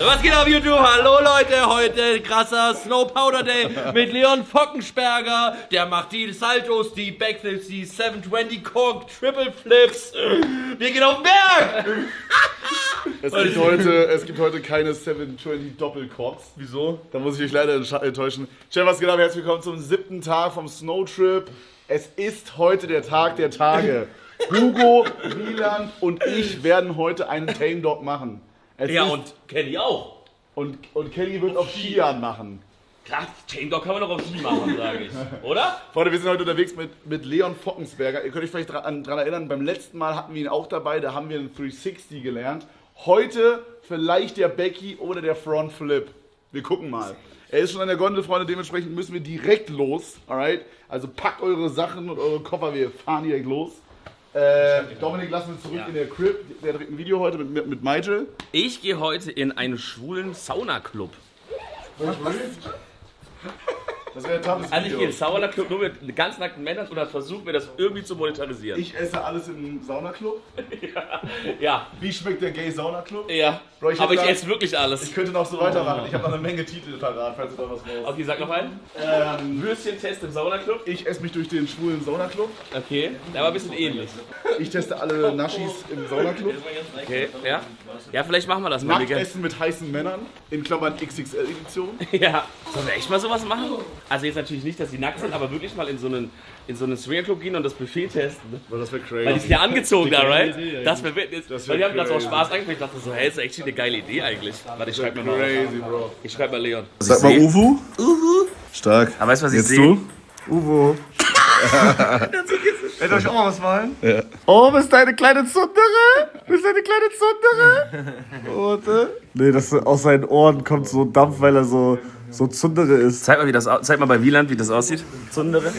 Was geht auf YouTube? Hallo Leute, heute krasser Snow Powder Day mit Leon Fockensperger. Der macht die Saltos, die Backflips, die 720 Cork, Triple Flips. Wir gehen auf den Berg! Es gibt heute keine 720 Doppelcorks. Wieso? Da muss ich euch leider enttäuschen. Chef, was geht ab? Herzlich willkommen zum 7. Tag vom Snowtrip. Es ist heute der Tag der Tage. Hugo, Wieland und ich werden heute einen Tame Dog machen. Und Kelly auch. Und Kelly wird auf Skiern machen. Klar, Tame Dog kann man doch auf Ski machen, sage ich. Oder? Freunde, wir sind heute unterwegs mit Leon Fockensperger. Ihr könnt euch vielleicht daran erinnern, beim letzten Mal hatten wir ihn auch dabei, da haben wir einen 360 gelernt. Heute vielleicht der Becky oder der Front Flip. Wir gucken mal. Er ist schon an der Gondel, Freunde, dementsprechend müssen wir direkt los. Alright? Also packt eure Sachen und eure Koffer, wir fahren direkt los. Dominik, lassen wir zurück in der Crib. Der dreht ein Video heute mit Michael. Ich gehe heute in einen schwulen Saunaclub. Das wäre ein tolles Video. Also ich gehe in einen Saunaclub nur mit ganz nackten Männern und dann versuchen wir das irgendwie zu monetarisieren. Ich esse alles im Saunaclub. Ja. Wie schmeckt der Gay Saunaclub? Ja. Bro, Aber ich esse wirklich alles. Ich könnte noch so weitermachen. Ich habe noch eine Menge Titel parat, falls du da was brauchst. Okay, sag noch einen. Würstchentest im Saunaclub. Ich esse mich durch den schwulen Saunaclub. Okay, der war ein bisschen ähnlich. Ich teste alle Naschis im Saunaclub. Okay, ja. Ja, vielleicht machen wir das mal. Nachtessen mit heißen Männern, in Klammern XXL-Edition. Ja. Sollen wir echt mal sowas machen? Also jetzt natürlich nicht, dass die nackt sind, aber wirklich mal in so einen Swingerclub gehen und das Buffet testen. Boah, das wäre crazy. Weil die sind ja angezogen da, right? Idee, das wär weil die haben das auch crazy. Spaß angefangen. Ich dachte so, hey, ist echt eine geile Idee eigentlich. Warte, ich schreib mal Crazy, Bro. Ich schreib mal Leon. Sag mal Uwu. Stark. Aber weißt du, was ich Jetzt sehe? du? Uwu. Hätte euch auch mal was malen? Ja. Oh, bist deine kleine Zundere? Bist deine kleine Zundere? Warte. Nee, das aus seinen Ohren kommt so Dampf, weil er so Zundere ist. Zeig mal bei Wieland, wie das aussieht. Zundere.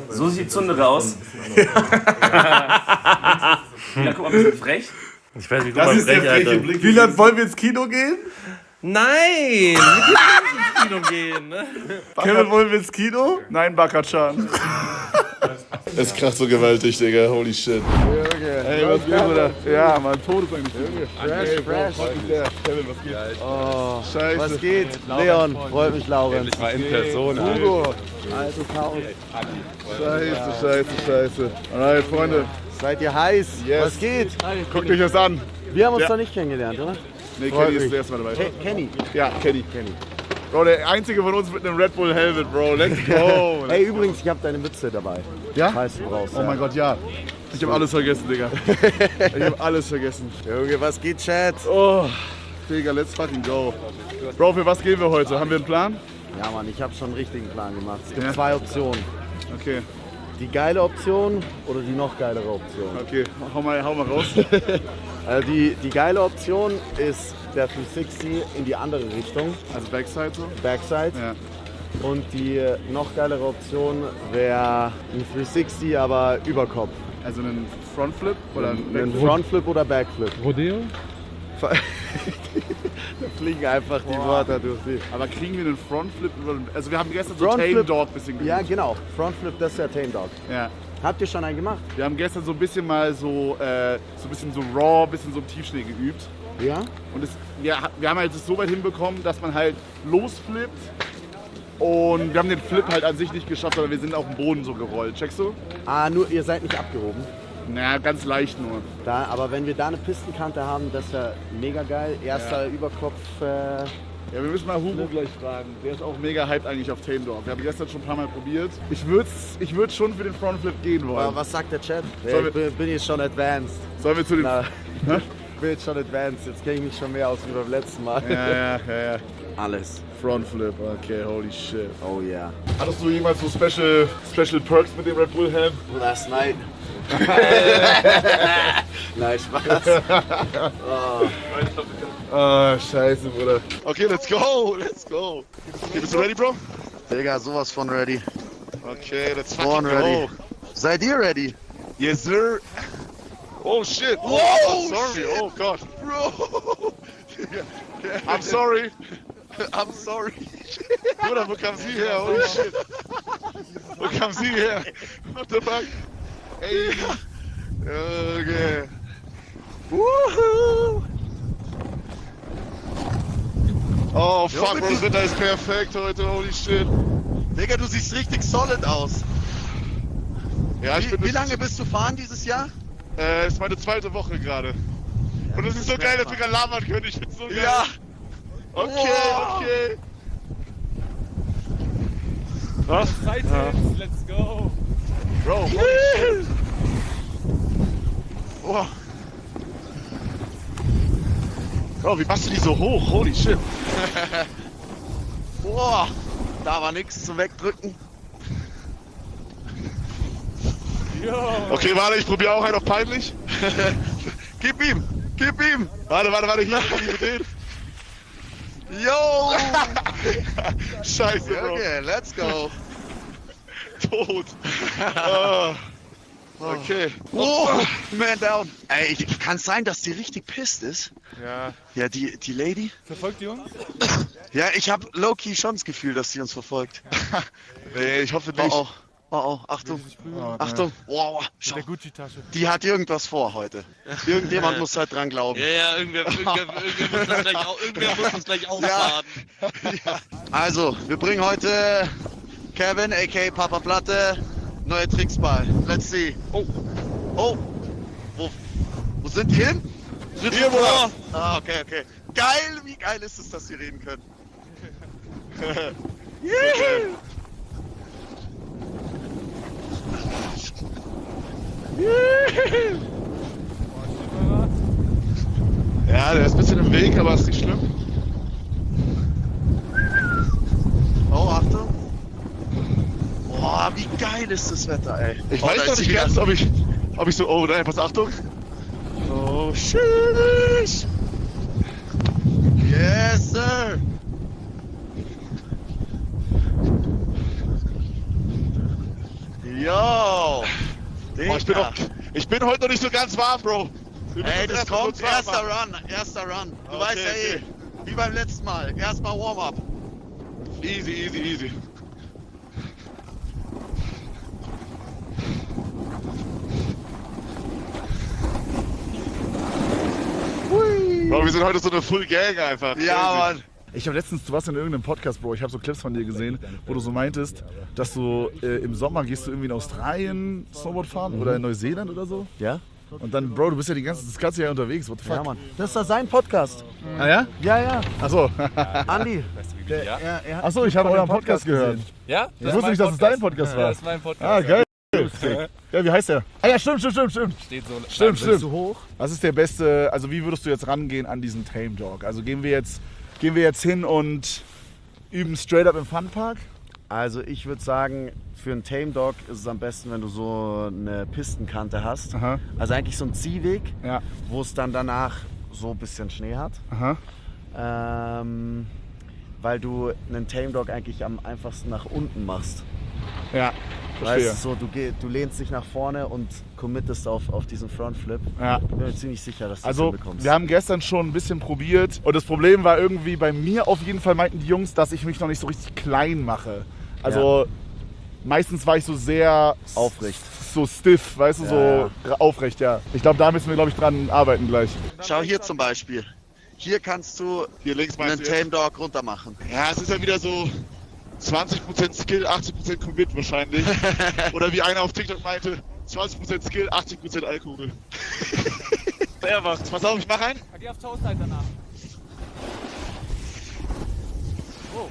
So sieht Zundere aus. Ja, guck mal, ein bisschen frech. Ich weiß nicht, Das ist der freche Blick. Wieland, wollen wir ins Kino gehen? Nein! Wir können nicht ins Kino gehen, ne? Kevin, wollen wir ins Kino? Nein, Bakachan. Es kracht so gewaltig, Digga. Holy shit. Hey, was geht, Bruder? Ja, Mann, Todesangst. Fresh. Kevin, was geht? Oh, Scheiße. was geht? Leon, freut mich, Laurenz. Mal in Person. Hugo, also Chaos. Scheiße. Alright, Freunde, Seid ihr heiß? Yes. Was geht? guckt euch das an. Wir haben uns Ja. noch nicht kennengelernt, oder? Nee, Freut Kenny ist mich. das erste Mal dabei. Kenny. Ja, Kenny. Bro, der einzige von uns mit einem Red Bull Helmet, Bro. Let's go. Hey, übrigens, ich habe deine Mütze dabei. Ja? Falls du brauchst. Oh mein Gott, ja. Ich hab alles vergessen, Digga. Ich hab alles vergessen. Junge, was geht, Chat? Oh, Digga, let's fucking go. Bro, für was gehen wir heute? Haben wir einen Plan? Ja, Mann, ich habe schon einen richtigen Plan gemacht. Es gibt Ja. 2 Optionen. Okay, Die geile Option oder die noch geilere Option. okay. Hau mal raus. Also die geile Option ist der 360 in die andere Richtung, Also Backside so? Backside. Ja. Und die noch geilere Option wäre ein 360, aber Überkopf. Also einen Frontflip oder einen Ein Backflip? Frontflip oder Backflip. Rodeo? Da fliegen einfach die Wörter durch die. Aber kriegen wir einen Frontflip? Also wir haben gestern so Frontflip- Tame Dog ein bisschen geübt. Ja, genau. Frontflip, das ist der Tame Dog. Ja. Habt ihr schon einen gemacht? Wir haben gestern so ein bisschen mal so ein bisschen so raw, ein bisschen so im Tiefschnee geübt. Ja? Und wir haben halt es so weit hinbekommen, dass man halt losflippt. Und wir haben den Flip halt an sich nicht geschafft, sondern wir sind auf dem Boden so gerollt. Checkst du? Ah, nur ihr seid nicht abgehoben. Naja, ganz leicht nur. Da, aber wenn wir da eine Pistenkante haben, das wäre mega geil. Erster Überkopf. Ja, wir müssen mal Hugo gleich fragen. Der ist auch mega hyped eigentlich auf Tame Dog. Wir haben gestern schon ein paar Mal probiert. Ich würd schon für den Frontflip gehen wollen. Was sagt der Chat? Sollen Ich bin jetzt schon advanced. Sollen wir zu den... Na, ich bin jetzt schon advanced. Jetzt kenne ich mich schon mehr aus wie beim letzten Mal. Ja. Alles. Frontflip, okay, holy shit. Oh yeah. Hattest du jemals so Special Perks mit dem Red Bull Helm? Last night. Nein, Spaß. Ah, scheiße, Bruder. Okay, let's go. Okay, bist du ready, bro? Digga, sowas von ready. Okay, let's Born fucking ready. go. Seid ihr ready? Yes, sir. Oh shit. Whoa, Oh, sorry. shit. Oh god. Bro! I'm sorry. I'm sorry. Bruder, wo kam sie her? Holy shit. Wo kam sie her? What the fuck? Ey. Okay. Woohoo! Oh fuck, Bro, das Wetter ist perfekt heute, holy shit. Digga, du siehst richtig solid aus. Ja, ich bin Wie lange bist du fahren dieses Jahr? ist meine zweite Woche gerade. Und es ist so geil, dass wir gerade labern können, ich find's so geil. Ja. Okay, Wow. okay. Was? Let's go! Bro, holy shit. Oh. Bro, wie machst du die so hoch? Holy shit. Boah, da war nichts zum Wegdrücken. Okay, warte, ich probiere auch einen auf peinlich. Gib ihm, gib ihm. Warte, hier, mit denen. Yo. Scheiße, Bro. Okay, let's go. Tot. Oh. Okay. Oh, man down. Ey, kann es sein, dass die richtig pisst ist? Ja. Ja, die Lady? Verfolgt die uns? Ja, ich hab low-key schon das Gefühl, dass sie uns verfolgt. Nee, ich hoffe Oh, nicht. oh, oh, oh, Achtung. Achtung. Wow, schau. Der Gucci-Tasche. Die hat irgendwas vor heute. Irgendjemand muss halt dran glauben. Ja, irgendwer muss das gleich aufladen. Ja. Also, wir bringen heute Kevin, a.k.a. Papa Platte, neue Tricks bei. Let's see. Oh. Oh. Wo sind die hin? Hier, Bruder. Ah, okay, okay. Geil, wie geil ist es, dass wir reden können. Ja, der ist ein bisschen im Weg, aber ist nicht schlimm. Oh, Achtung. Boah, wie geil ist das Wetter, ey. Ich Oh, weiß da noch ist nicht sie ganz, wieder. ob ich so. Oh, nein, pass Achtung. Oh, shit. Yes, sir. Yo. Boah, ich bin heute noch nicht so ganz warm, Bro. Wir müssen Ey, uns das erst mal kommt. kurz warm Erster machen. Run, erster Run. Du Okay, weißt ja okay. wie beim letzten Mal. Erstmal Warm-up. Easy, easy, easy. Bro, wir sind heute so eine Full Gang einfach. Ja, Mann. Ich habe letztens, du warst in irgendeinem Podcast, Bro, ich habe so Clips von dir gesehen, wo du so meintest, dass du im Sommer gehst du irgendwie in Australien Snowboard fahren oder in Neuseeland oder so. Ja? Und dann, Bro, du bist ja das ganze Jahr unterwegs, what the fuck? Ja, Mann. Das ist doch sein Podcast. Ah ja? Ja, ja. Achso. Andi. Achso, ich habe euren Podcast gehört. Ja? Ich wusste nicht, dass es dein Podcast war. Ja, das ist mein Podcast. Ah, geil. Ja, wie heißt der? Ah ja, stimmt. Steht so. Stimmt. Zu hoch? Was ist der beste, also wie würdest du jetzt rangehen an diesen Tame Dog? Also gehen wir jetzt hin und üben straight up im Funpark? Also ich würde sagen, für einen Tame Dog ist es am besten, wenn du so eine Pistenkante hast. Aha. Also eigentlich so ein Ziehweg, Ja. wo es dann danach so ein bisschen Schnee hat. Aha. Weil du einen Tame Dog eigentlich am einfachsten nach unten machst. Ja, verstehe. Weißt du, so, du lehnst dich nach vorne und committest auf diesen Frontflip. Ja. Ich bin mir ziemlich sicher, dass du das Also, hinbekommst. wir haben gestern schon ein bisschen probiert und das Problem war irgendwie bei mir auf jeden Fall, meinten die Jungs, dass ich mich noch nicht so richtig klein mache. Also, meistens war ich so sehr Aufrecht. so stiff, weißt du, so aufrecht, ja. Ich glaube, da müssen wir, glaube ich, dran arbeiten gleich. Schau hier zum Beispiel. Hier kannst du Hier links einen meinst du jetzt? Tame Dog runter machen. Ja, es ist ja wieder so 20% Skill, 80% Commit wahrscheinlich. Oder wie einer auf TikTok meinte, 20% Skill, 80% Alkohol. Der macht's. Pass auf, ich mach einen. Geh auf Toastseite danach.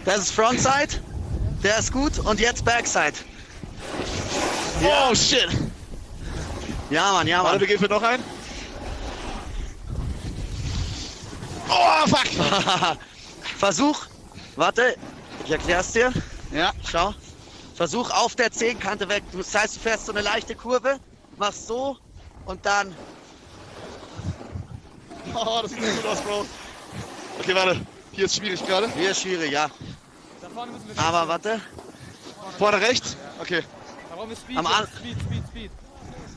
Das ist Frontside. Der ist gut. Und jetzt Backside. Oh shit. Ja, Mann, ja, Warte, Mann. wir gehen für noch einen. Oh, fuck. Versuch. Warte. Ich erklär's dir. Ja. Schau. Versuch auf der Zehenkante weg. Das heißt, du fährst so eine leichte Kurve, machst so und dann. Oh, das sieht nicht gut aus, Bro. Okay, warte. Hier ist schwierig gerade. Hier ist schwierig, ja. Da vorne müssen wir Aber warte. Vorne rechts. Okay. Da brauchen wir Speed. Am An- Speed.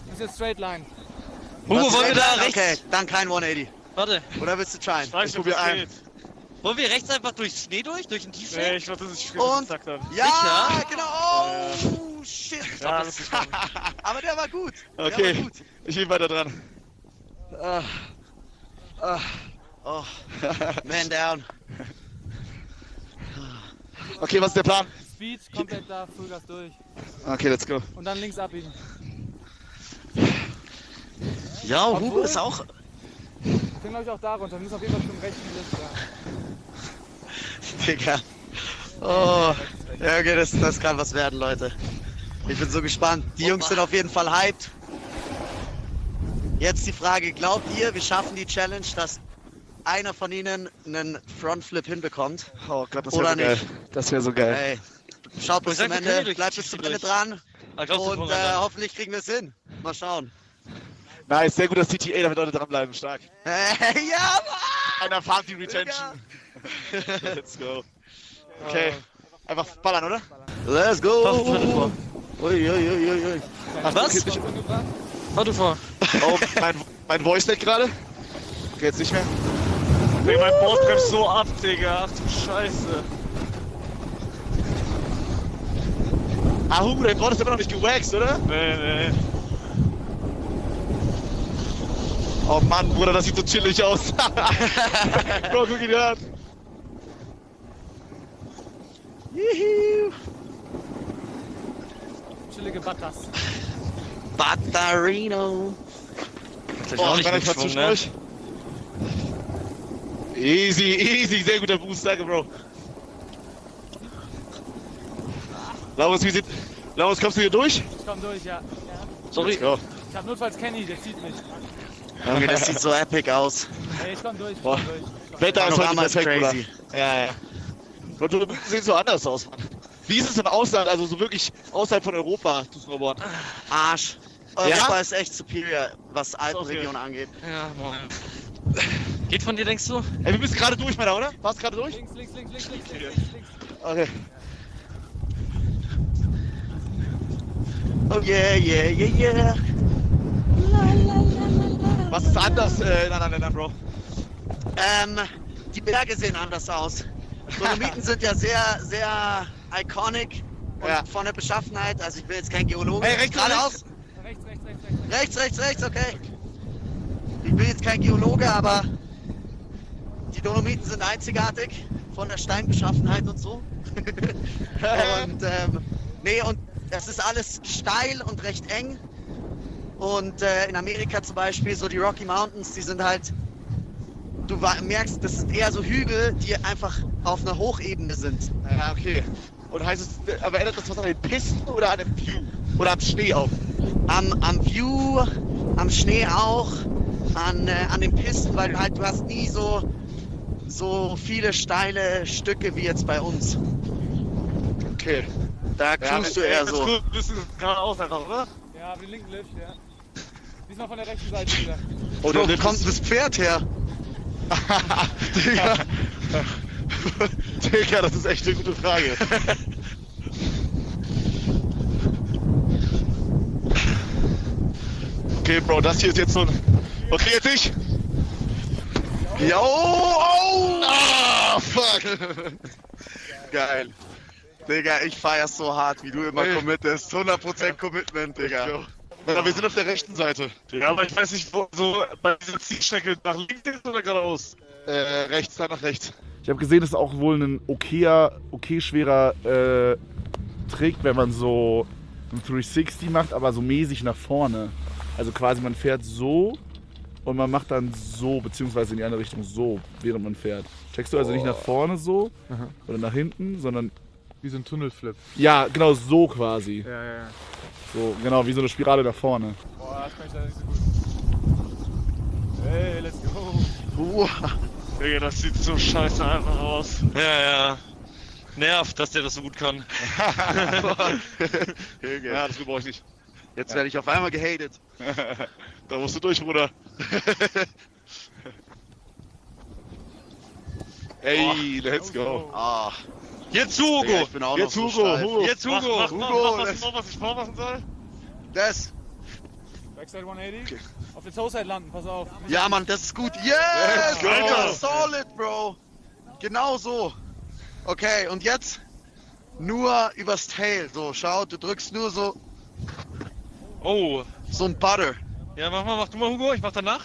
Das ist jetzt Straight Line. Was wollen wir da rechts? rechts? Okay, dann kein 180. Warte, Oder willst du tryen? Ich probier einen. wollen wir rechts einfach durch Schnee durch? Durch den Tiefschnee? Ich glaube, das ist Und gesagt dann. ja, genau. Oh, shit. Ja, das ist Aber der war gut. Der Okay. war gut. Ich bin weiter dran. Oh, man down. Okay, was ist der Plan? Speed, komplett da, Vollgas durch. Okay, let's go. Und dann links abbiegen. Ja, Hugo ist auch. Wir können, glaube ich, auch da runter. Wir müssen auf jeden Fall zum rechten Lift da. Digga. Oh, ja, okay, das kann was werden, Leute. Ich bin so gespannt. Die Jungs sind auf jeden Fall hyped. Jetzt die Frage, glaubt ihr, wir schaffen die Challenge, dass einer von ihnen einen Frontflip hinbekommt? Oh Gott, das Oder wäre so geil. nicht? Das wäre so geil. Hey, schaut bis zum Ende, bleibt bis zum Ende dran. Und hoffentlich kriegen wir es hin. Mal schauen. Nice, sehr gut, dass CTA, damit Leute dranbleiben. Stark. Ja, Einer Party Retention. Let's go. Okay. Einfach ballern, oder? Let's go! Uiuiuiui. Was? Auto vor. Oh, mein Voice lag gerade. Okay, jetzt nicht mehr. Ey, mein Board bremst so ab, Digga. Ach du Scheiße. Ah, Hugo, dein Board ist immer noch nicht gewaxt, oder? Nee. Oh Mann, Bruder, das sieht so chillig aus. Bro, guck ihn an. Chillige Butters. Batterino. Oh, ich kann euch mal zwischen euch. Easy, sehr guter Boost, danke, Bro. Laurus, kommst du hier durch? Ich komm durch, ja. Sorry. Ich hab notfalls Kenny, der zieht mich. Okay, das sieht so epic aus. Hey, ich komm durch, Boah. ich komm durch. Wetter ist heute Panorama ist perfekt, crazy. Bruder. Ja. Und du siehst so anders aus, Mann. Wie ist es im Ausland, also so wirklich außerhalb von Europa zu snowboarden? Arsch. Europa ist echt superior, was Alpenregion angeht. Ja, moin. Geht von dir, denkst du? Ey, wir müssen gerade durch, Männer, oder? Warst gerade durch? Links. Okay. Oh yeah. Was ist anders in anderen Ländern, Bro? Die Berge sehen anders aus. Dolomiten sind ja sehr iconic und Ja. von der Beschaffenheit, also ich bin jetzt kein Geologe. Hey, rechts, geradeaus. Rechts. Okay. Ich bin jetzt kein Geologe, aber die Dolomiten sind einzigartig von der Steinbeschaffenheit und so. Und und das ist alles steil und recht eng. Und in Amerika zum Beispiel, so die Rocky Mountains, die sind halt, du merkst, das sind eher so Hügel, die einfach auf einer Hochebene sind. Ja, okay. Und heißt es, aber ändert das was an den Pisten oder an dem View? Oder am Schnee auch? Am View, am Schnee auch, an den Pisten, weil du hast nie so viele steile Stücke wie jetzt bei uns. Okay. Da cruist du eher so. Cool, bist du geradeaus einfach, oder? Ja, den linken Lift, ja. Diesmal von der rechten Seite wieder. Wo kommt das Pferd her? Digga. Digga, das ist echt eine gute Frage. Okay, Bro, das hier ist jetzt so ein... Okay, jetzt ich. Jo! Oh! Ah, fuck. Geil. Digga, ich feier's so hart, wie du immer committest. 100% Commitment, Digga. Ja, wir sind auf der rechten Seite. Ja, aber ich weiß nicht, wo so bei dieser Zielstrecke nach links ist oder geradeaus? Rechts, dann nach rechts. Ich habe gesehen, das ist auch wohl ein okay schwerer Trick, wenn man so ein 360 macht, aber so mäßig nach vorne. Also quasi man fährt so und man macht dann so, beziehungsweise in die andere Richtung so, während man fährt. Checkst du also nicht nach vorne so oder nach hinten, sondern... Wie so ein Tunnelflip. Ja, genau so quasi. Ja. So, genau, wie so eine Spirale nach vorne. Boah, das kann ich leider nicht so gut. Hey, let's go. Digga, das sieht so scheiße einfach aus. Ja. Nervt, dass der das so gut kann. Ja, das brauche ich nicht. Jetzt werde ich auf einmal gehatet. Da musst du durch, Bruder. Ey, let's go. Ah, Jetzt Hugo! Digga, ich bin auch Jetzt noch Hugo, so steif. Hugo. Jetzt Hugo! Mach, was ich vormachen soll? Das. Backside 180. Auf der Toeside landen, pass auf. Ja, Mann, das ist gut. Yes! go. Alter, solid, Bro. Genau so. Okay, und jetzt nur übers Tail. So, schau, du drückst nur so Oh! ein Butter. Ja, mach du mal, Hugo, ich mach danach.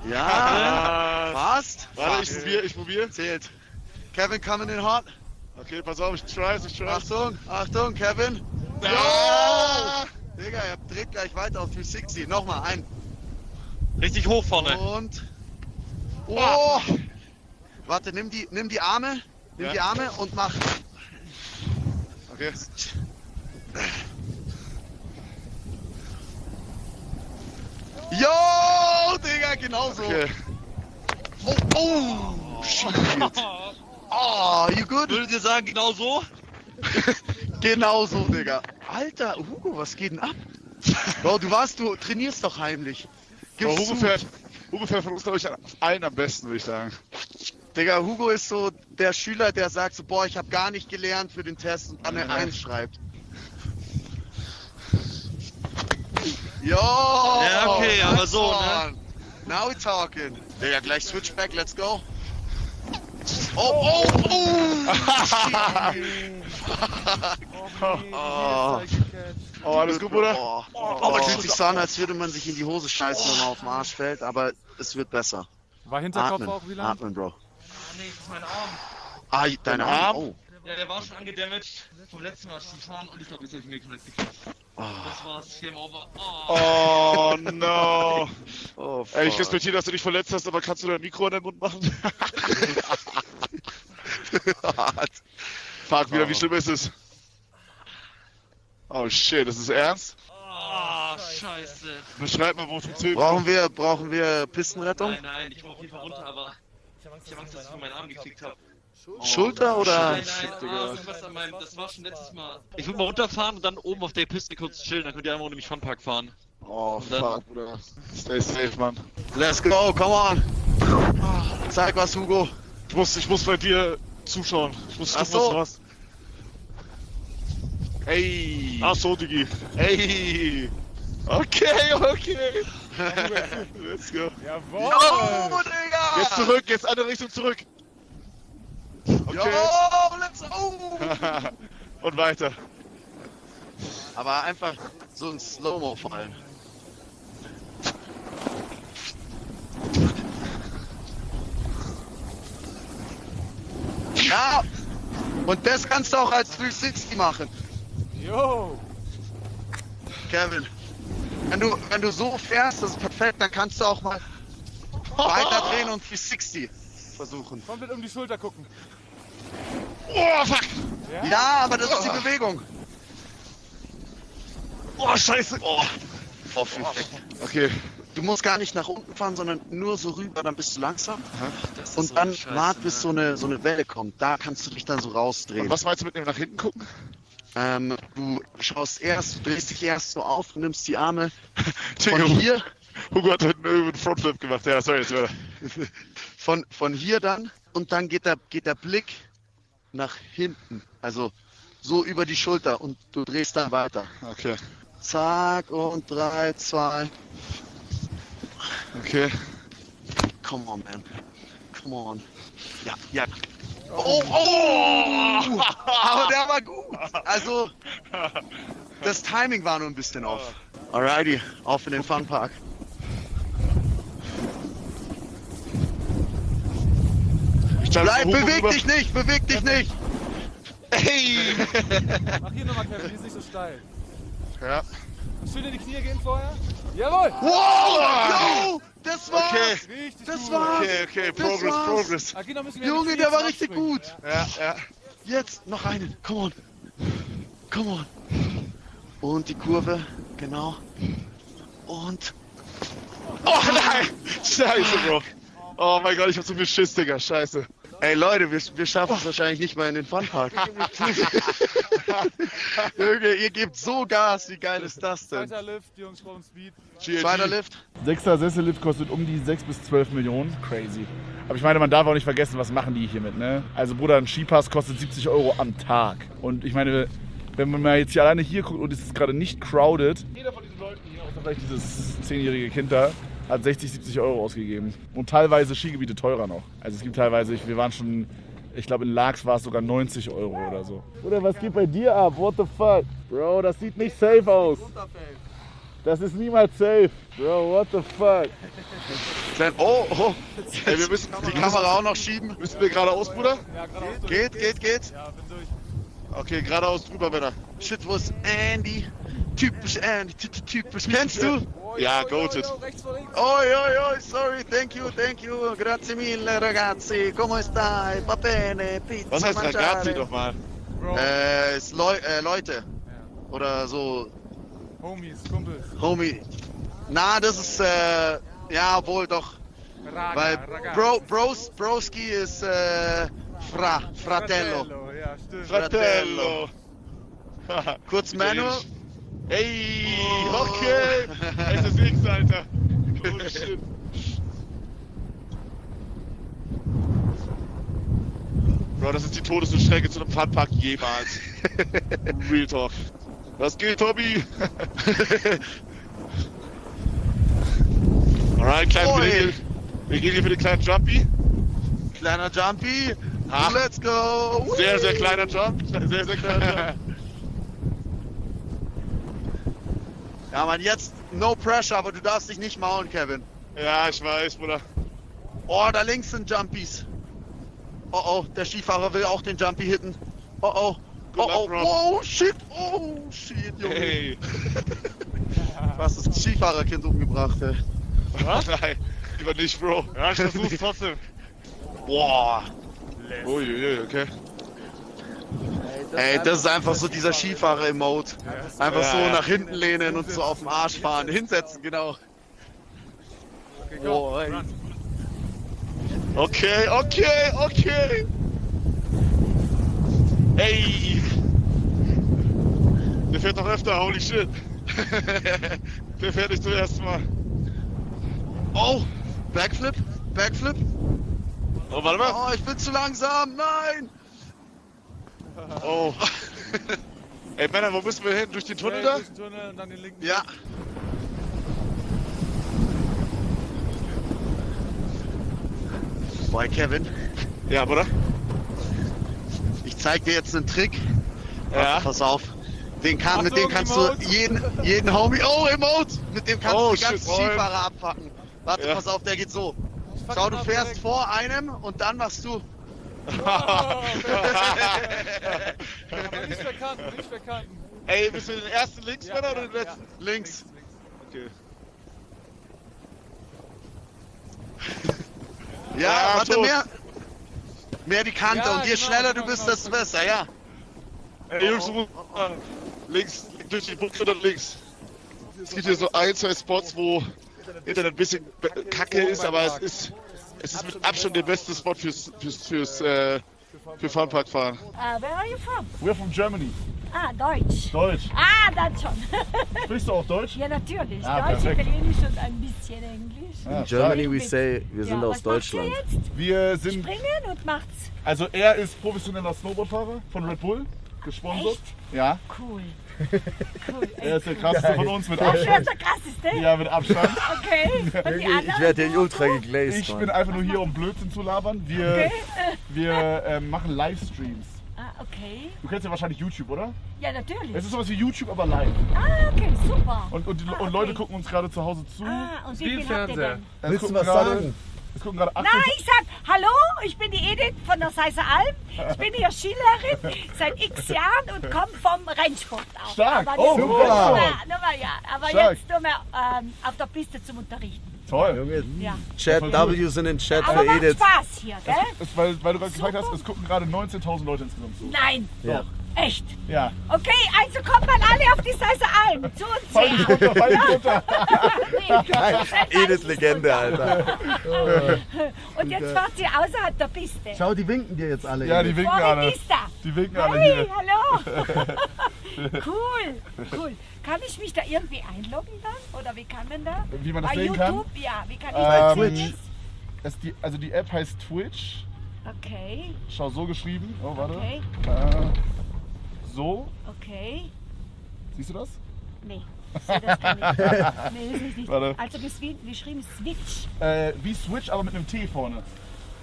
Ja, fast. Warte, ich probier. Zählt. Kevin coming in hot. Okay, pass auf, ich try. Achtung, Kevin. Ja! Digga, ihr dreht gleich weiter auf 360. Nochmal, ein. Richtig hoch vorne. Und. Oh! Warte, nimm die Arme. Nimm die Arme und mach. Okay. Yo, Digga, genauso. Okay. Oh, shit. Oh, you good? Würdet ihr sagen, genau so? Genauso, Digga. Alter, Hugo, was geht denn ab? Bro, du trainierst doch heimlich. Aber Gib's Hugo zu. fährt von uns, glaube ich, allen am besten, würde ich sagen. Digga, Hugo ist so der Schüler, der sagt so, boah, ich habe gar nicht gelernt für den Test und dann eine 1 schreibt. Yo! Ja, okay, aber so, ne? Now we talking. Digga, gleich Switchback, let's go. Oh! Oh, alles gut, Bruder? Oh, es fühlt sich so an, als würde man sich in die Hose scheißen, wenn man auf den Arsch fällt, aber es wird besser. War Hinterkopf Atmen, auch wieder? atmen, Bro. Nee, das ist mein Arm. Ah, dein Arm? Oh. Ja, der war schon angedamaged vom letzten Mal Skifahren und ich glaube, jetzt habe ich mir geknackt gekriegt. Das war's, Game over. Oh, no. Oh, Ey, ich fuck. respektiere, dass du dich verletzt hast, aber kannst du dein Mikro in den Mund machen? Frag wieder, wie schlimm ist es? Oh shit, das ist ernst? Oh, scheiße. Beschreib mal, wo es zählt. Brauchen wir Pistenrettung? Nein, ich war auf jeden Fall runter, aber ich habe Angst, dass ich von meinen Arm gekriegt habe. Schulter oder? Nein, das war schon letztes Mal. Ich will mal runterfahren und dann oben auf der Piste kurz chillen, dann könnt ihr einmal ohne mich Funpark fahren. Oh, dann- fuck, Bruder. Stay safe, Mann. Let's go, come on. Zeig was, Hugo. Ich muss bei dir zuschauen. Ich muss Ach gucken, so. was du hast. Ey. Ach so, Digi. Ey. Okay. Let's go. Jawohl! Oh, Digga. Jetzt zurück, jetzt andere Richtung zurück. Okay. Yo, let's go. Und weiter. Aber einfach so ein Slow-Mo fallen. Ja. Und das kannst du auch als 360 machen. Jo! Kevin, wenn du so fährst, das ist perfekt, dann kannst du auch mal weiter drehen und 360 versuchen. Komplett um die Schulter gucken. Oh, fuck. Ja, aber das ist die Bewegung. Oh, scheiße. Oh. Oh, perfekt. Okay. Du musst gar nicht nach unten fahren, sondern nur so rüber, dann bist du langsam. Das ist Und so dann scheiße, wart, bis ne? so eine Welle kommt. Da kannst du dich dann so rausdrehen. Und was meinst du mit dem nach hinten gucken? Du drehst dich erst so auf, nimmst die Arme Digga, von hier, Hugo hat heute einen Frontflip gemacht. Ja, sorry, jetzt wieder. von hier dann und dann geht der Blick nach hinten. Also so über die Schulter und du drehst dann weiter. Okay. Zack und 3, 2. Okay. Come on, man. Come on. Ja. Oh! Aber der war gut. Also, das Timing war nur ein bisschen off. Alrighty, auf in den Funpark. Beweg dich nicht! Hey! Mach hier nochmal, Kevin, hier ist nicht so steil. Ja. Schön in die Knie gehen vorher. Jawohl! Wow! Yo! Das war's! Okay. Richtig Das gut. war's! Okay, Das war's. Progress. Agina müssen wir Junge, mit der war Fliegen richtig abspringen. gut! Ja. Jetzt noch einen. Come on. Und die Kurve, genau. Und. Oh nein! Scheiße, Bro. Oh mein Gott, ich hab so viel Schiss, Digga. Scheiße. Ey Leute, wir schaffen es wahrscheinlich nicht mal in den Funpark. Junge, ihr gebt so Gas, wie geil ist das denn? Zweiter Lift, Jungs, brauchen Speed. Zweiter Lift. 6er Sessellift kostet um die 6 bis 12 Millionen. Crazy. Aber ich meine, man darf auch nicht vergessen, was machen die hiermit, ne? Also Bruder, ein Skipass kostet 70 € am Tag. Und ich meine, wenn man mal jetzt hier alleine hier guckt und es ist gerade nicht crowded, jeder von diesen Leuten hier, außer vielleicht dieses 10-jährige Kind da, hat 60, 70 € ausgegeben. Und teilweise Skigebiete teurer noch. Also es gibt teilweise, wir waren schon, ich glaube in Laax war es sogar 90 € oder so. Oder was geht bei dir ab? What the fuck? Bro, das sieht nicht safe aus. Das ist niemals safe. Bro, what the fuck? Oh. Ey, wir müssen die Kamera auch noch schieben. Müssen wir geradeaus, Bruder? Ja, geradeaus. Geht. Ja, bin durch. Okay, geradeaus drüber, Männer. Shit, wo ist Andy? Typisch Andy, typisch. Kennst du? Ja, goated. Rechts vor links. Oi, sorry, thank you. Grazie mille, ragazzi. Come stai? Va bene, pizza. Was heißt mangiare. Ragazzi nochmal? Bro. Ist Leute. Oder so, Homies, Kumpels. Homie. Na, das ist, ja, wohl doch. Raga, Weil Raga. Broski ist, Fratello. Ja, stimmt. Fratello. Kurz Manu. Ey, okay. SSX, Alter. Holy shit. Bro, das ist die todeste Strecke zu einem Funpark jemals. Real Talk. Was geht, Tommy? Alright, wir gehen hier für den kleinen Jumpy. Kleiner Jumpy. Ah. Let's go. Sehr, sehr kleiner Jump. Sehr, sehr kleiner Jump. Ja, Mann, jetzt no pressure, aber du darfst dich nicht maulen, Kevin. Ja, ich weiß, Bruder. Oh, da links sind Jumpies. Oh, der Skifahrer will auch den Jumpy hitten. Oh, luck, bro. oh, shit, Junge. Hey. Was ist das Skifahrerkind umgebracht, ey? Was? Nein, lieber nicht, Bro. Ja, ich versuch's trotzdem. Boah. Uiuiui, okay. Ey, das ist einfach so dieser Skifahrer-Emote. Einfach so nach hinten lehnen und so auf den Arsch fahren. Hinsetzen, genau. Boah, ey. Okay. Ey. Der fährt doch öfter, holy shit. Der fährt nicht zum ersten Mal. Oh, Backflip. Oh, warte mal. Oh, ich bin zu langsam, nein. Oh. Ey, Männer, wo müssen wir hin? Durch den Tunnel da? Durch den Tunnel und dann den linken. Ja. Boah, Kevin, Ja, Bruder. ich zeig dir jetzt einen Trick. Ja. Pass auf. Mit dem kannst Emote. du jeden Homie. Oh, Emote! Mit dem kannst Oh, du die ganzen shit, Skifahrer abpacken. Warte, Ja. pass auf, der geht so. Fuck Schau, ihn du ab fährst direkt. vor einem und dann machst du. Aber nicht verkanten. Ey, bist du den ersten links, Männer, oder den letzten? Links. Okay. Ja, warte, tot. mehr die Kante Ja, und je genau, schneller du genau, bist, genau. desto besser, ja. Ey, Jungs, links, durch die Buchse dann links. Es gibt hier so ein, zwei Spots, wo Internet ein bisschen kacke ist, aber es ist mit Abstand der beste Spot für Funpark-Fahren. Where are you from? We're from Germany. Ah, Deutsch. Deutsch. Ah, dann schon. Sprichst du auch Deutsch? Ja, natürlich. Ah, Deutsch, perfekt. Italienisch und ein bisschen Englisch. Ja, In Germany stark. we say, wir sind ja, aus was Deutschland. Macht ihr jetzt? Wir sind, Springen und macht's. also er ist professioneller Snowboardfahrer von Red Bull, gesponsert. Ja, Cool. er ist der krasseste von uns mit Das ist Abstand. der krasseste. Ja, mit Abstand. Okay. Und die anderen? Ich werde hier ultra geglazed, Ich bin Mann. einfach nur hier, um Blödsinn zu labern. Wir machen Livestreams. Ah, okay. Du kennst ja wahrscheinlich YouTube, oder? Ja, natürlich. Es ist sowas wie YouTube, aber live. Ah, okay, super. Und okay. Leute gucken uns gerade zu Hause zu. Ah, und wie viel habt ihr denn? Es Willst du gucken was gerade- sagen? Es gucken gerade 8. Nein, ich sag, hallo, ich bin die Edith von der Seiser Alm. Ich bin hier Skilehrerin seit x Jahren und komme vom Rennsport auch. Stark. Aber Oh, jetzt super. aber Stark. jetzt nur mehr auf der Piste zum Unterrichten. Toll. Junge, Ja. Chat W sind in Chat Aber für macht Edith. Spaß hier, gell? Weil du gerade gefragt hast, Super. es gucken gerade 19.000 Leute insgesamt zu. Nein, Ja. echt. Ja. Okay, also kommt mal alle auf die Seiser Alm zu uns Fall nicht her. runter, fall nicht runter. Edith Legende, Alter. Und jetzt fahrt sie außerhalb der Piste. Schau, die winken dir jetzt alle. Ja, die winken Vorhin alle. ist da. Die winken alle Hey, hier. hallo. Cool. Kann ich mich da irgendwie einloggen dann? Oder wie kann man da? Wie man das Bei sehen YouTube? kann? Ja, wie kann ich Bei das Twitch. sehen? Also die App heißt Twitch. Okay, Schau, so geschrieben. Oh, warte. okay, So. okay. Siehst du das? Nee, ich sehe das gar nicht. Nee, das ist nicht. Warte. Also geschrieben Switch. Wie Switch, aber mit einem T vorne.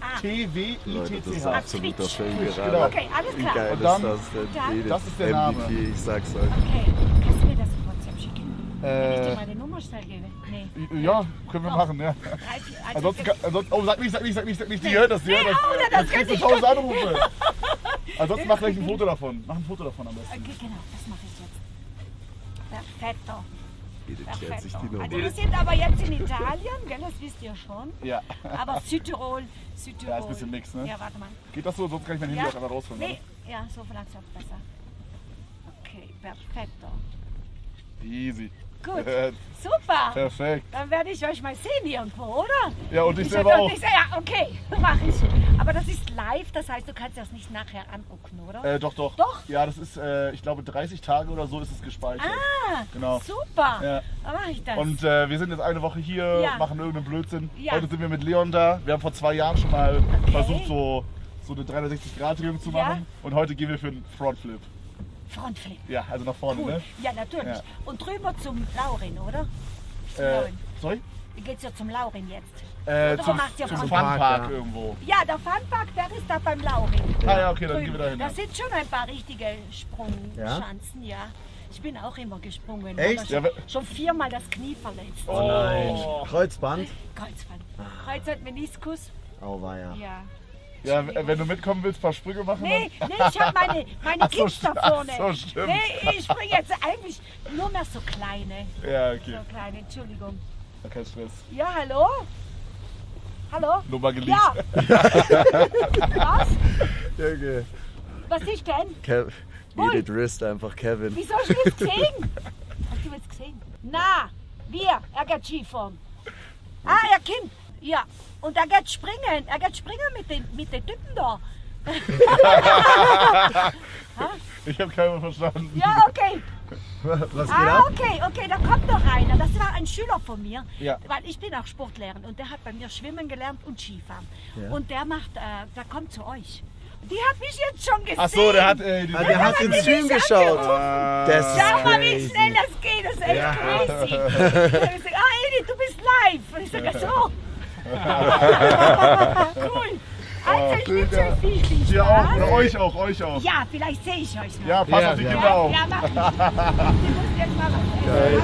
Ah, Leute, das ist T-W-I-T-C-H. absoluter Twitch. Film Twitch, gerade. genau. okay, alles Wie klar. geil Und ist dann- das denn? dann- Edith Das ist der Name. MVP, ich sag's euch. Okay, kannst du mir das auf WhatsApp schicken? Wenn ich dir meine Nummer schnell gebe. Nee. Ja, können wir machen, ja. Ansonsten, oh, sag nicht, die hört das, die hört das. Jetzt kriegst du 1000 Anrufe. Ansonsten mach gleich ein Foto davon. Mach ein Foto davon am besten. Okay, genau, das mache ich jetzt. Perfetto. Klärt sich die Also Nummer. wir sind aber jetzt in Italien, gell, das wisst ihr schon. Ja. Aber Südtirol. Ja, ist ein bisschen nix, ne? Ja, warte mal. Geht das so? Sonst kann ich mein Handy auch einfach rausholen. Nee, ja, so vielleicht auch besser. Okay, perfetto. Easy. Gut, super. Perfekt. Dann werde ich euch mal sehen irgendwo, oder? Ja, und ich selber auch. Ja, okay, mache ich. Aber das ist live, das heißt, du kannst das nicht nachher angucken, oder? Doch. Doch? Ja, das ist, ich glaube, 30 Tage oder so ist es gespeichert. Ah, Genau. super. Ja. Dann mache ich das. Und wir sind jetzt eine Woche hier, Ja. machen irgendeinen Blödsinn. Ja. Heute sind wir mit Leon da. Wir haben vor 2 Jahren schon mal versucht, so eine 360-Grad-Drehung zu Ja. machen. Und heute gehen wir für einen Frontflip. Frontflip. Ja, also nach vorne, Cool. ne? Ja, natürlich. Ja. Und drüber zum Laurin, oder? Zum Laurin. Sorry? Wie geht's ja zum Laurin jetzt? Zum macht ihr zum Funpark, Funpark irgendwo. Ja, der Funpark, der ist da beim Laurin. Ah ja, okay, dann gehen wir dahin. Da sind schon ein paar richtige Sprungschanzen, ja. Ich bin auch immer gesprungen. Echt? Aber schon 4-mal das Knie verletzt. Oh nein. Kreuzband? Kreuzband. Kreuzband, Meniskus. Oh, war ja. Ja. Ja, wenn du mitkommen willst, ein paar Sprünge machen. Nee, ich habe meine Ach so, Kids da vorne. ach so, stimmt. Nee, ich springe jetzt eigentlich nur mehr so kleine. Ja, okay. So kleine, Entschuldigung. Kein Stress. Ja, hallo? Hallo? Nummer geleakt. Ja. Was? Okay. Was ist denn? Edith Wrist einfach Kevin. Wieso hast du das gesehen? Hast du das gesehen? Na, er geht Skifahren. Ah, er kommt. Ja, und er geht springen. Er geht springen mit den Typen da. Ich habe keinen verstanden. Ja, okay. Was geht ab? Okay, da kommt noch einer. Das war ein Schüler von mir, Ja. weil ich bin auch Sportlehrerin und der hat bei mir Schwimmen gelernt und Skifahren. Ja. Und der kommt zu euch. Die hat mich jetzt schon gesehen. Ach so, der hat Der hat den Stream geschaut. Das ist Schau mal, wie crazy. schnell das geht. Das ist echt crazy. Ich sag, Edith, du bist live. Und ich sage, so. Cool. Also, ich wünsche euch viel Hier Spaß. auch, euch auch. Ja, vielleicht sehe ich euch noch. Ja, pass auf die Kinder auf. Ja, mach ich. Die muss jetzt mal was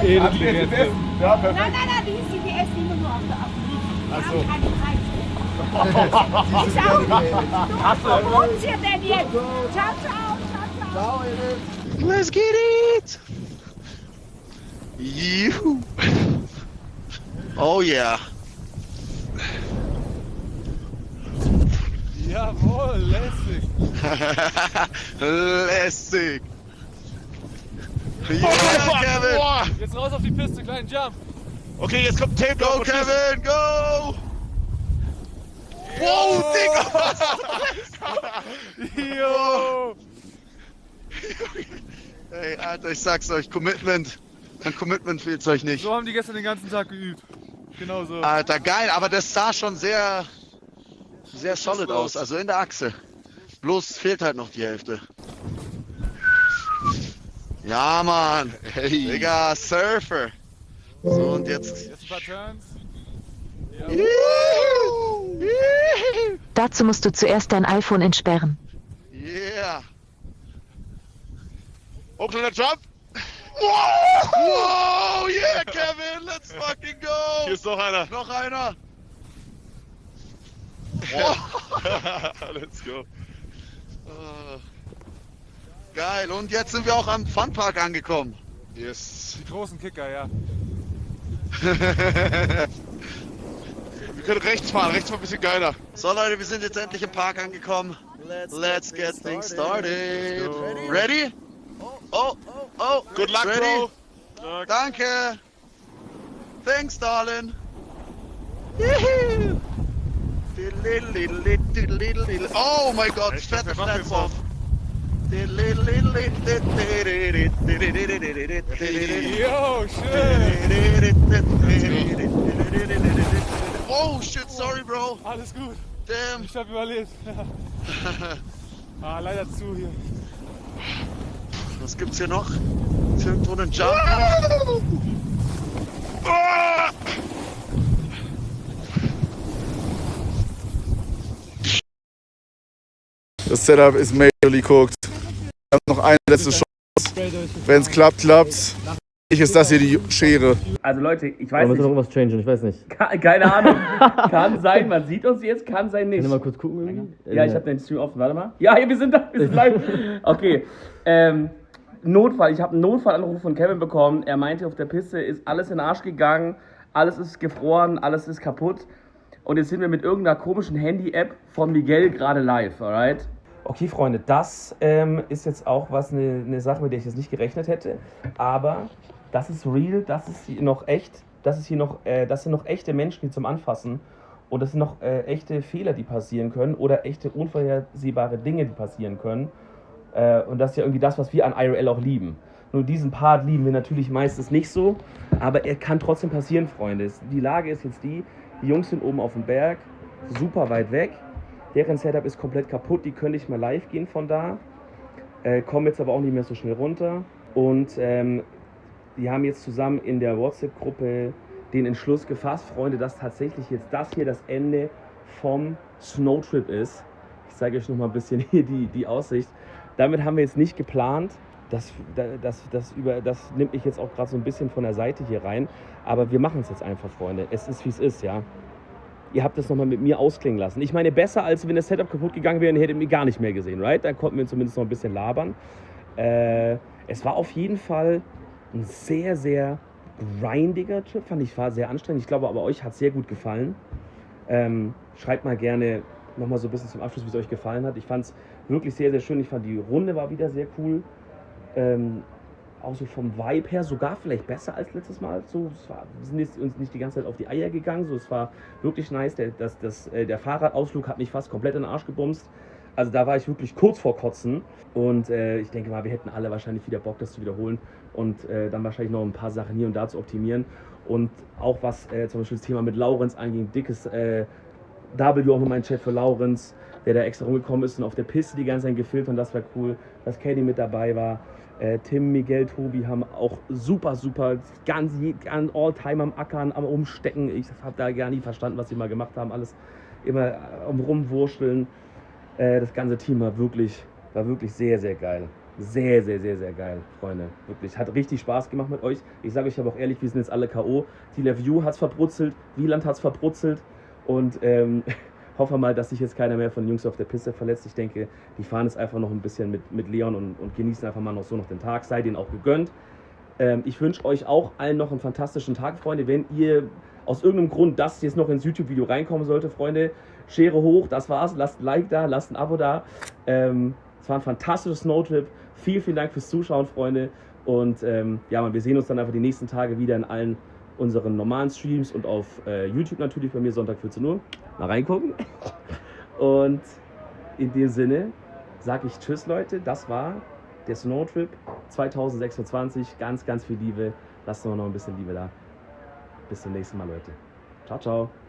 essen. Hat die jetzt essen? Ja, perfekt. Nein, die essen immer nur auf der Apotheke. Ach Die so. haben keine Zeit. Ich auch. Wo wohnt ihr denn jetzt? Ciao. Let's get it! Juhu! Oh yeah! Jawohl, lässig. Lässig! Ja, Kevin! Boah. Jetzt raus auf die Piste, kleinen Jump. Okay, jetzt kommt Tape. Go, Kevin, go! Wow, Digga! Jo. Ey, Alter, ich sag's euch, Commitment. Ein Commitment fehlt's euch nicht. So haben die gestern den ganzen Tag geübt. Genau so. Alter, geil, aber das sah schon sehr solid aus, also in der Achse. Bloß fehlt halt noch die Hälfte. Ja, Mann. Hey. Digga, Surfer. So, und jetzt... Jetzt ein paar Turns. Dazu musst du zuerst dein iPhone entsperren. Yeah. Oh, kleiner Jump. Wow! Wow, yeah, Kevin, let's fucking go! Hier ist noch einer. Noch einer. Let's go. Geil, und jetzt sind wir auch am Funpark angekommen. Yes. Die großen Kicker, ja. Wir können rechts fahren ein bisschen geiler. So Leute, wir sind jetzt endlich im Park angekommen. Let's get things started. Ready? Oh. Good luck, Ready? bro. Danke. Thanks, darling. Juhu. Oh mein Gott, fette Flats auf. Jo, schön. Oh shit, sorry bro. Alles gut. Damn. Ich hab überlebt. Ah, leider zu hier. Was gibt's hier noch? Ist irgendwo einen Jump? Das Setup ist majorly cooked. Wir haben noch eine letzte Chance. Wenn es klappt, klappt's. Ich ist das hier die Schere. Also Leute, ich weiß Oder nicht. noch irgendwas changen, ich weiß nicht. Keine Ahnung. Kann sein, man sieht uns jetzt, kann sein nicht. Kann ich mal kurz gucken irgendwie? Ja, ich habe den Stream offen, warte mal. Ja, wir sind da, wir sind live. Okay, Notfall, ich habe einen Notfallanruf von Kevin bekommen. Er meinte, auf der Piste ist alles in den Arsch gegangen, alles ist gefroren, alles ist kaputt. Und jetzt sind wir mit irgendeiner komischen Handy-App von Miguel gerade live, alright? Okay, Freunde, das ist jetzt auch eine Sache, mit der ich jetzt nicht gerechnet hätte. Aber das ist real, das ist hier noch echt. Das sind noch echte Menschen, die zum Anfassen. Und das sind noch echte Fehler, die passieren können. Oder echte unvorhersehbare Dinge, die passieren können. Und das ist ja irgendwie das, was wir an IRL auch lieben. Nur diesen Part lieben wir natürlich meistens nicht so. Aber er kann trotzdem passieren, Freunde. Die Lage ist jetzt die Jungs sind oben auf dem Berg, super weit weg. Deren Setup ist komplett kaputt, die können nicht mehr live gehen von da. Kommen jetzt aber auch nicht mehr so schnell runter. Und die haben jetzt zusammen in der WhatsApp-Gruppe den Entschluss gefasst, Freunde, dass tatsächlich jetzt das hier das Ende vom Snowtrip ist. Ich zeige euch noch mal ein bisschen hier die Aussicht. Damit haben wir jetzt nicht geplant. Das nimmt mich jetzt auch gerade so ein bisschen von der Seite hier rein. Aber wir machen es jetzt einfach, Freunde. Es ist, wie es ist, ja. Ihr habt das nochmal mit mir ausklingen lassen. Ich meine, besser als wenn das Setup kaputt gegangen wäre, hättet ihr mich gar nicht mehr gesehen, right? Dann konnten wir zumindest noch ein bisschen labern. Es war auf jeden Fall ein sehr, sehr grindiger Trip. Fand ich, war sehr anstrengend. Ich glaube aber, euch hat es sehr gut gefallen. Schreibt mal gerne nochmal so ein bisschen zum Abschluss, wie es euch gefallen hat. Ich fand es wirklich sehr, sehr schön. Ich fand die Runde war wieder sehr cool. Auch so vom Vibe her sogar vielleicht besser als letztes Mal. So, wir sind jetzt uns nicht die ganze Zeit auf die Eier gegangen. So, es war wirklich nice. Der Fahrradausflug hat mich fast komplett in den Arsch gebumst. Also da war ich wirklich kurz vor Kotzen. Und ich denke mal, wir hätten alle wahrscheinlich wieder Bock, das zu wiederholen. Und dann wahrscheinlich noch ein paar Sachen hier und da zu optimieren. Und auch was zum Beispiel das Thema mit Laurenz anging. Dickes W auch nochmal ein Chat für Laurenz, der da extra rumgekommen ist und auf der Piste die ganze Zeit gefilmt hat. Das war cool, dass Kenny mit dabei war. Tim, Miguel, Tobi haben auch super, ganz all-time am Ackern, am Umstecken. Ich habe da gar nie verstanden, was sie mal gemacht haben. Alles immer am Rumwurschteln. Das ganze Team war wirklich sehr, sehr geil. Sehr, sehr, sehr, sehr geil, Freunde. Wirklich. Hat richtig Spaß gemacht mit euch. Ich sage euch aber auch ehrlich, wir sind jetzt alle K.O. View hat's verbrutzelt, Wieland hat's verbrutzelt. Und hoffe mal, dass sich jetzt keiner mehr von den Jungs auf der Piste verletzt. Ich denke, die fahren jetzt einfach noch ein bisschen mit Leon und genießen einfach mal noch so noch den Tag. Sei denen auch gegönnt. Ich wünsche euch auch allen noch einen fantastischen Tag, Freunde. Wenn ihr aus irgendeinem Grund das jetzt noch ins YouTube-Video reinkommen sollte, Freunde, Schere hoch, das war's. Lasst ein Like da, lasst ein Abo da. Es war ein fantastisches Snowtrip. Vielen Dank fürs Zuschauen, Freunde. Und ja, wir sehen uns dann einfach die nächsten Tage wieder in allen unseren normalen Streams und auf YouTube natürlich, bei mir Sonntag 14 Uhr. Mal reingucken. Und in dem Sinne sage ich Tschüss, Leute. Das war der Snowtrip 2026. Ganz viel Liebe. Lasst noch ein bisschen Liebe da. Bis zum nächsten Mal, Leute. Ciao, ciao.